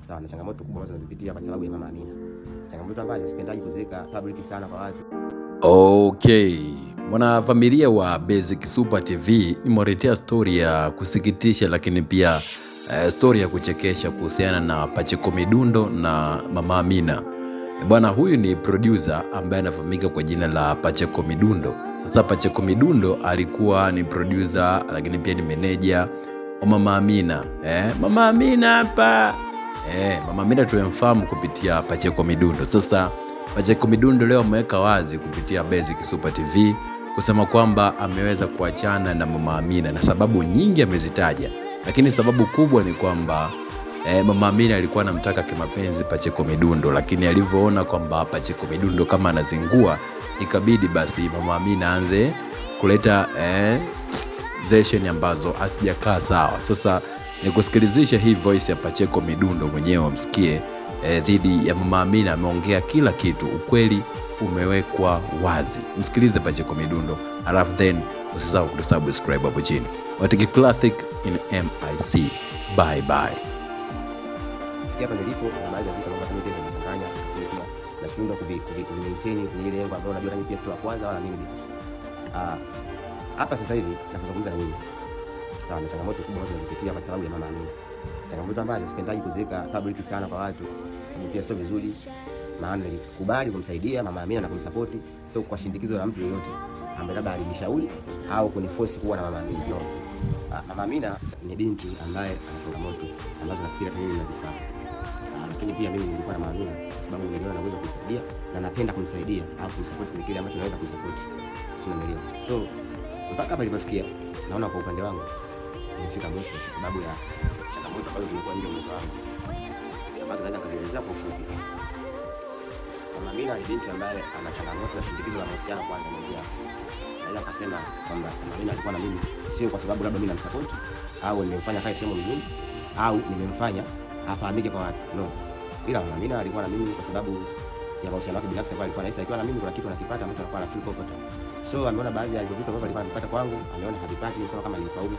sawa na changamoto kubwa ambazo nazipitia kwa sababu ya Mama Amina. Changamoto ambazo sipendaji kuziweka public sana kwa watu. Okay, mwana familia wa Basic Super TV nimewaletea story ya kusikitisha lakini pia story ya kuchekesha kuhusiana na Pacheco Midundo na Mama Amina. Bwana, huyu ni producer ambaye anafahamika kwa jina la Pacheco Midundo. Sasa Pacheco Midundo alikuwa ni producer lakini pia ni manager wa Mama Amina. Mama Amina hapa. Mama Amina tumemfahamu kupitia Pacheco Midundo. Sasa Pacheco Midundo leo ameweka wazi kupitia Basic Super TV kusema kwamba ameweza kuachana na Mama Amina, na sababu nyingi amezitaja, lakini sababu kubwa ni kwamba Mama Amina alikuwa anamtaka kimapenzi Pacheco Midundo, lakini alivyoona kwamba Pacheco Midundo kama anazingua, ikabidi basi Mama Amina aanze kuleta zesheni ambazo asijakaa sawa. Sasa nikusikilizisha hii voice ya Pacheco Midundo mwenyewe msikie dhidi ya Mama Amina. Ameongea kila kitu, ukweli umewekwa wazi. Msikilize Pacheco Midundo, alafu then usisahau kusubscribe hapo chini. Watiki Classic in MIC. Bye bye. Hapa nilipo na baadhi ya vitu ambavyo mimi ndio nimefanya, pia nashindwa kuvimaintain kwenye ile lengo ambalo najua ni pia wa kwanza wala mimi binafsi. Hapa sasa hivi nazungumza na nyinyi. Sawa na changamoto kubwa ambazo nazipitia kwa sababu ya Mama Amina. Changamoto ambazo sipendaji kuziweka public sana kwa watu, sababu pia sio vizuri. Maana nilikubali kumsaidia Mama Amina na kumsupport, sio kwa shindikizo la mtu yeyote ambaye labda alinishauri au kuniforce kuwa na Mama Amina. No. Mama Amina ni binti ambaye ana changamoto ambazo nafikiri hata yeye anazifahamu. Lakini pia mimi nilikuwa na Mama Amina kwa sababu niliona naweza kumsaidia na napenda kumsaidia au kumsupport kwa kile ambacho naweza kumsupport. Sio, unaelewa? So mpaka hapa nilipofikia naona kwa upande wangu nimefika mwisho kwa sababu ya changamoto ambazo zimekuwa nje mwanzo wangu, ambazo naweza kuzielezea kwa ufupi. Mama Amina ni binti ambaye ana changamoto ya shindikizo la mahusiano kwa mwanzo wake. Naweza kusema kwamba Mama Amina alikuwa na mimi sio kwa sababu labda mimi namsupport au nimemfanya kae sehemu nzuri au nimemfanya afahamike kwa watu. No. Ila Mama Amina alikuwa na mimi kwa sababu ya mahusiano yake binafsi, ambayo alikuwa anahisi akiwa na mimi kuna kitu anakipata ambacho alikuwa ana feel comfortable. So ameona baadhi ya vitu ambavyo alikuwa anapata kwangu, ameona havipati, mfano kama nilifaulu.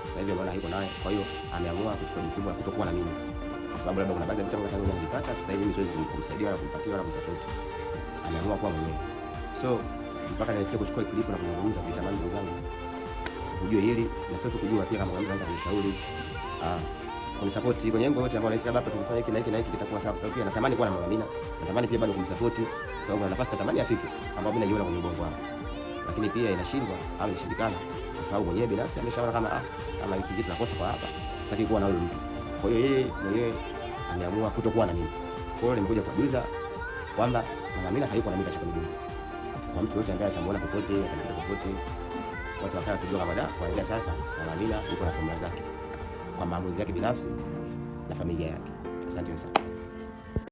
Sasa hivi ameona haiko naye, kwa hiyo ameamua kuchukua jukumu la kutokuwa na mimi. Kwa sababu labda kuna baadhi ya vitu ambavyo tangu nilipata, sasa hivi mimi siwezi kumsaidia wala kumpatia wala kumsupport. Ameamua kuwa mwenyewe. So mpaka nilifikia kuchukua clip na kuzungumza kwa jamani zangu. Kujua hili na sio tu kujua, pia kama mtu anataka kunishauri kunisupport kwenye lengo yote ambalo naisi labda tukifanya hiki na hiki na hiki kitakuwa sawa. Sababu pia natamani kuwa na Mama Amina, natamani pia bado kumsupport, sababu na nafasi natamani afike ambapo mimi naiona kwenye ubongo wangu, lakini pia inashindwa au inashindikana kwa sababu mwenyewe binafsi ameshaona kama hiki kitu nakosa kwa hapa, sitaki kuwa na huyo mtu. Kwa hiyo yeye mwenyewe ameamua kutokuwa na mimi. Kwa hiyo nimekuja kujuza kwamba Mama Amina hayuko na mimi Pacheco Midundo. Kwa mtu yote ambaye atamuona popote, atakapata popote, watu wakati kujua kama kuanzia sasa Mama Amina yuko na familia zake, kwa maamuzi yake binafsi na familia yake. Asante sana.